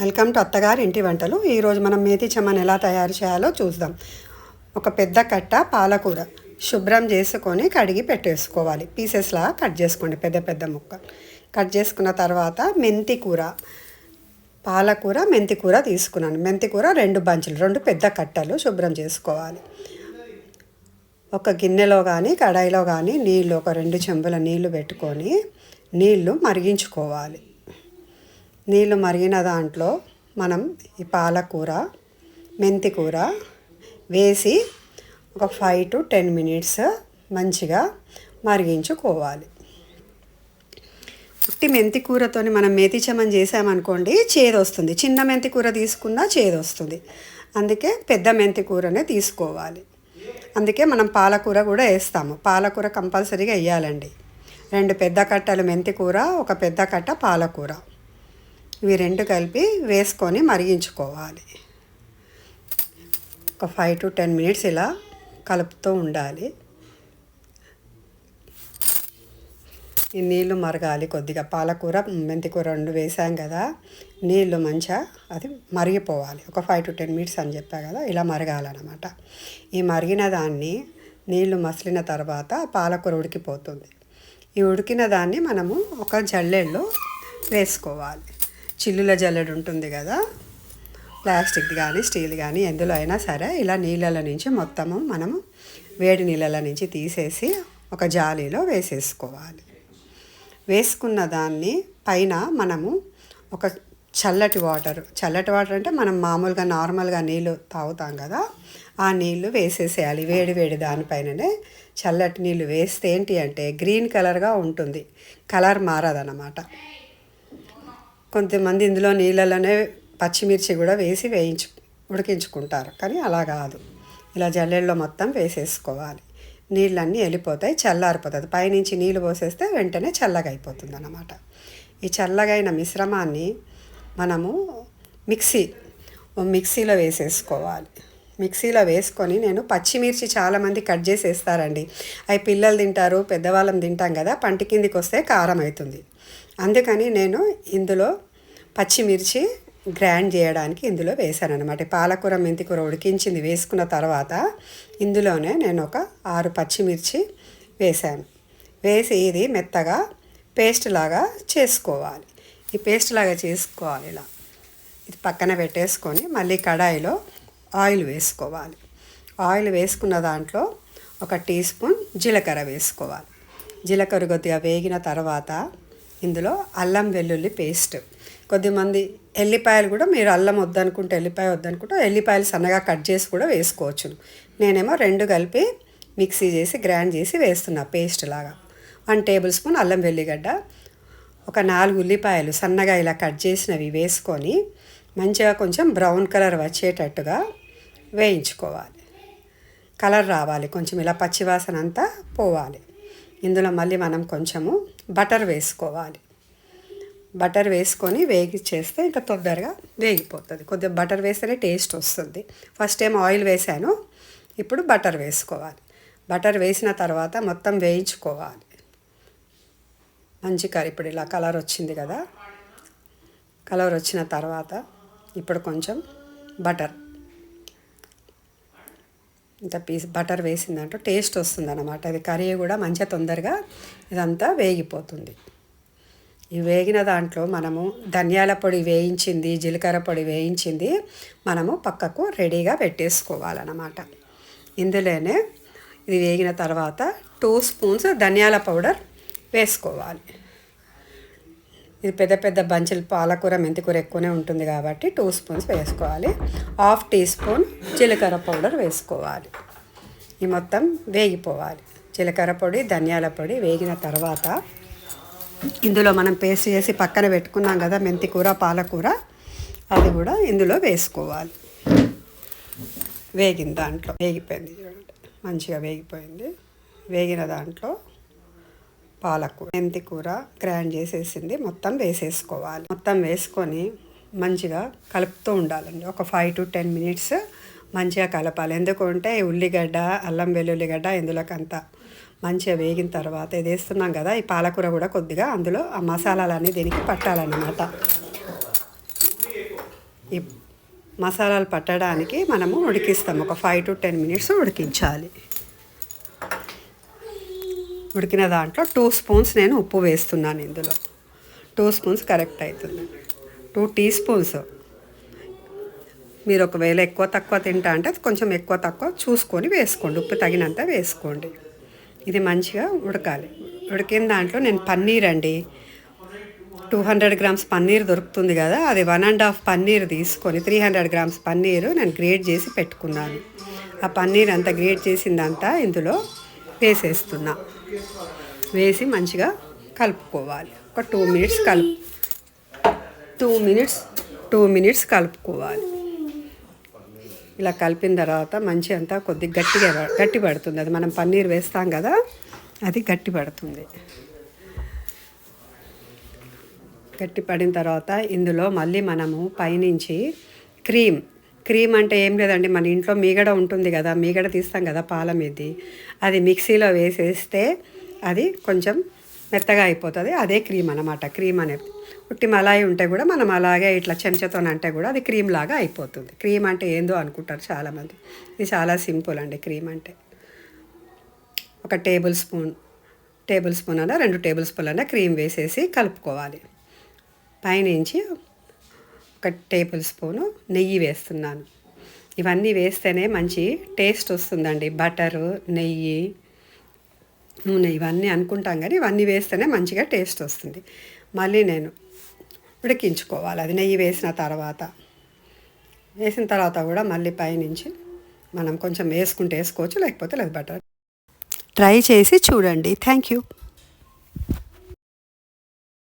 Welcome to అత్తగారి ఇంటి వంటలు. ఈరోజు మనం మేతి చెమ్మని ఎలా తయారు చేయాలో చూద్దాం. ఒక పెద్ద కట్ట పాలకూర శుభ్రం చేసుకొని కడిగి పెట్టేసుకోవాలి. పీసెస్లా కట్ చేసుకోండి, పెద్ద పెద్ద ముక్క కట్ చేసుకున్న తర్వాత మెంతి కూర, పాలకూర మెంతి కూర తీసుకున్నాను. మెంతి కూర 2 బంచులు, 2 పెద్ద కట్టలు శుభ్రం చేసుకోవాలి. ఒక గిన్నెలో కానీ కడాయిలో కానీ నీళ్ళు, ఒక 2 చెంబుల నీళ్లు పెట్టుకొని నీళ్లు మరిగించుకోవాలి. నీళ్ళు మరిగిన దాంట్లో మనం ఈ పాలకూర మెంతి కూర వేసి ఒక 5 to 10 minutes మంచిగా మరిగించుకోవాలి. ఉట్టి మెంతి కూరతో మనం మేతి చెమ్మని చేసామనుకోండి చేదు వస్తుంది. చిన్న మెంతి కూర తీసుకున్నా చేదు వస్తుంది. అందుకే పెద్ద మెంతి కూరనే తీసుకోవాలి. అందుకే మనం పాలకూర కూడా వేస్తాము. పాలకూర కంపల్సరీగా వేయాలండి. 2 పెద్ద కట్టలు మెంతి కూర, ఒక పెద్ద కట్ట పాలకూర, ఇవి 2 కలిపి వేసుకొని మరిగించుకోవాలి. ఒక 5 to 10 minutes ఇలా కలుపుతూ ఉండాలి. ఈ నీళ్ళు మరగాలి కొద్దిగా. పాలకూర మెంతికూర 2 వేసాం కదా, నీళ్ళు మంచిగా అది మరిగిపోవాలి. ఒక 5 to 10 minutes అని చెప్పా కదా, ఇలా మరగాలన్నమాట. ఈ మరిగిన దాన్ని నీళ్ళు మసిలిన తర్వాత పాలకూర ఉడికిపోతుంది. ఈ ఉడికిన దాన్ని మనము ఒక జల్లెడలో వేసుకోవాలి. చిల్లుల జల్లెడ ఉంటుంది కదా, ప్లాస్టిక్ కానీ స్టీల్ కానీ ఎందులో అయినా సరే, ఇలా నీళ్ళ నుంచి మొత్తము మనము వేడి నీళ్ళ నుంచి తీసేసి ఒక జాలీలో వేసేసుకోవాలి. వేసుకున్న దాన్ని పైన మనము ఒక చల్లటి వాటర్ అంటే మనం మామూలుగా నార్మల్గా నీళ్ళు తాగుతాం కదా, ఆ నీళ్ళు వేసేసేయాలి. వేడి వేడి దానిపైననే చల్లటి నీళ్ళు వేస్తే ఏంటి అంటే గ్రీన్ కలర్గా ఉంటుంది, కలర్ మారదన్నమాట. కొంతమంది ఇందులో నీళ్ళలోనే పచ్చిమిర్చి కూడా వేసి ఉడికించుకుంటారు, కానీ అలా కాదు. ఇలా జల్లెడలో మొత్తం వేసేసుకోవాలి. నీళ్ళన్నీ వెళ్ళిపోతాయి, చల్లారిపోతుంది. పైనుంచి నీళ్ళు పోసేస్తే వెంటనే చల్లగా అయిపోతుంది అన్నమాట. ఈ చల్లగైన మిశ్రమాన్ని మనము మిక్సీలో వేసేసుకోవాలి. మిక్సీలో వేసుకొని నేను పచ్చిమిర్చి చాలామంది కట్ చేసి వేస్తారండి. అవి పిల్లలు తింటారు, పెద్దవాళ్ళం తింటాం కదా, పంటి కిందికి వస్తే కారం అవుతుంది. అందుకని నేను ఇందులో పచ్చిమిర్చి గ్రైండ్ చేయడానికి ఇందులో వేసాను అనమాట. పాలకూర మెంతికూర ఉడికించింది వేసుకున్న తర్వాత ఇందులోనే నేను ఒక 6 పచ్చిమిర్చి వేసాను. వేసి ఇది మెత్తగా పేస్ట్ లాగా చేసుకోవాలి. ఈ పేస్ట్ లాగా చేసుకోవాలి. ఇలా ఇది పక్కన పెట్టేసుకొని మళ్ళీ కడాయిలో ఆయిల్ వేసుకోవాలి. ఆయిల్ వేసుకున్న దాంట్లో ఒక టీ స్పూన్ జీలకర్ర వేసుకోవాలి. జీలకర్ర కొద్దిగా వేగిన తర్వాత ఇందులో అల్లం వెల్లుల్లి పేస్ట్, కొద్దిమంది ఎల్లిపాయలు కూడా, మీరు అల్లం వద్దనుకుంటే ఎల్లిపాయ వద్దనుకుంటే ఎల్లిపాయలు సన్నగా కట్ చేసి కూడా వేసుకోవచ్చు. నేనేమో 2 కలిపి మిక్సీ చేసి గ్రైండ్ చేసి వేస్తున్నా పేస్ట్ లాగా. 1 టేబుల్ స్పూన్ అల్లం వెల్లిగడ్డ, ఒక 4 ఉల్లిపాయలు సన్నగా ఇలా కట్ చేసినవి వేసుకొని మంచిగా కొంచెం బ్రౌన్ కలర్ వచ్చేటట్టుగా వేయించుకోవాలి. కలర్ రావాలి, కొంచెం ఇలా పచ్చివాసన అంతా పోవాలి. ఇందులో మళ్ళీ మనం కొంచెము బటర్ వేసుకోవాలి. బటర్ వేసుకొని చేస్తే ఇంకా తొందరగా వేగిపోతుంది. కొద్దిగా బటర్ వేస్తేనే టేస్ట్ వస్తుంది. ఫస్ట్ టైం ఆయిల్ వేసాను, ఇప్పుడు బటర్ వేసుకోవాలి. బటర్ వేసిన తర్వాత మొత్తం వేయించుకోవాలి. మంచి కర్రీ ఇప్పుడు ఇలా కలర్ వచ్చింది కదా, కలర్ వచ్చిన తర్వాత ఇప్పుడు కొంచెం ఇంత బటర్ వేసిందంటే టేస్ట్ వస్తుంది అన్నమాట. అది కర్రీ కూడా మంచిగా తొందరగా ఇదంతా వేగిపోతుంది. ఈ వేగిన దాంట్లో మనము ధనియాల పొడి వేయించింది, జీలకర్ర పొడి వేయించింది మనము పక్కకు రెడీగా పెట్టేసుకోవాలన్నమాట. ఇందులోనే ఇది వేగిన తర్వాత 2 స్పూన్స్ ధనియాల పౌడర్ వేసుకోవాలి. ఇది పెద్ద పెద్ద బంచులు పాలకూర మెంతికూర ఎక్కువనే ఉంటుంది కాబట్టి 2 స్పూన్స్ వేసుకోవాలి. 1/2 టీ స్పూన్ జీలకర్ర పౌడర్ వేసుకోవాలి. ఈ మొత్తం వేగిపోవాలి. జీలకర్ర పొడి ధనియాల పొడి వేగిన తర్వాత ఇందులో మనం పేస్ట్ చేసి పక్కన పెట్టుకున్నాం కదా మెంతికూర పాలకూర, అది కూడా ఇందులో వేసుకోవాలి. వేగిన దాంట్లో వేగిపోయింది చూడండి, మంచిగా వేగిపోయింది. వేగిన దాంట్లో పాలకూర మెంతికూర గ్రైండ్ చేసేసింది మొత్తం వేసేసుకోవాలి. మొత్తం వేసుకొని మంచిగా కలుపుతూ ఉండాలండి. ఒక 5 to 10 minutes మంచిగా కలపాలి. ఎందుకంటే ఉల్లిగడ్డ అల్లం వెల్లుల్లిగడ్డ ఇందులోకంతా మంచిగా వేగిన తర్వాత ఇది వేస్తున్నాం కదా, ఈ పాలకూర కూడా కొద్దిగా అందులో ఆ మసాలాలన్నీ దీనికి పట్టాలన్నమాట. ఈ మసాలాలు పట్టడానికి మనము ఉడికిస్తాము. ఒక 5 to 10 minutes ఉడికించాలి. ఉడికిన దాంట్లో 2 స్పూన్స్ నేను ఉప్పు వేస్తున్నాను. ఇందులో 2 స్పూన్స్ కరెక్ట్ అవుతుంది. 2 teaspoons. మీరు ఒకవేళ ఎక్కువ తక్కువ తింటా అంటే కొంచెం ఎక్కువ తక్కువ చూసుకొని వేసుకోండి. ఉప్పు తగినంత వేసుకోండి. ఇది మంచిగా ఉడకాలి. ఉడికిన దాంట్లో నేను పన్నీర్ అండి, 200 grams పన్నీర్ దొరుకుతుంది కదా, అది 1.5 పన్నీర్ తీసుకొని 300 grams పన్నీరు నేను గ్రేట్ చేసి పెట్టుకున్నాను. ఆ పన్నీర్ అంతా గ్రేట్ చేసిందంతా ఇందులో వేసేస్తున్నా. వేసి మంచిగా కలుపుకోవాలి. ఒక 2 minutes 2 minutes కలుపుకోవాలి. ఇలా కలిపిన తర్వాత మంచి అంతా కొద్దిగా గట్టి పడుతుంది. అది మనం పన్నీర్ వేస్తాం కదా, అది గట్టి పడుతుంది. గట్టి పడిన తర్వాత ఇందులో మళ్ళీ మనము పైనుంచి క్రీమ్ అంటే ఏం లేదండి, మన ఇంట్లో మీగడ ఉంటుంది కదా, మీగడ తీస్తాం కదా పాల మీది, అది మిక్సీలో వేసేస్తే అది కొంచెం మెత్తగా అయిపోతుంది. అదే క్రీమ్ అన్నమాట. క్రీమ్ అనేది ఉట్టి మలాయి ఉంటే కూడా మనం అలాగే ఇట్లా చెంచాతోనంటే కూడా అది క్రీమ్ లాగా అయిపోతుంది. క్రీమ్ అంటే ఏందో అనుకుంటారు చాలామంది. ఇది చాలా సింపుల్ అండి. క్రీమ్ అంటే ఒక టేబుల్ స్పూన్ అన్న 2 టేబుల్ స్పూన్లు అన్న క్రీమ్ వేసేసి కలుపుకోవాలి. పైనుంచి ఒక టేబుల్ స్పూను నెయ్యి వేస్తున్నాను. ఇవన్నీ వేస్తేనే మంచి టేస్ట్ వస్తుందండి. బటరు, నెయ్యి, నూనె ఇవన్నీ అనుకుంటాం కానీ ఇవన్నీ వేస్తేనే మంచిగా టేస్ట్ వస్తుంది. మళ్ళీ నేను ఉడికించుకోవాలి. అది నెయ్యి వేసిన తర్వాత కూడా మళ్ళీ పైనుంచి మనం కొంచెం వేసుకోవచ్చు, లేకపోతే లేదు. బటర్ ట్రై చేసి చూడండి. Thank you.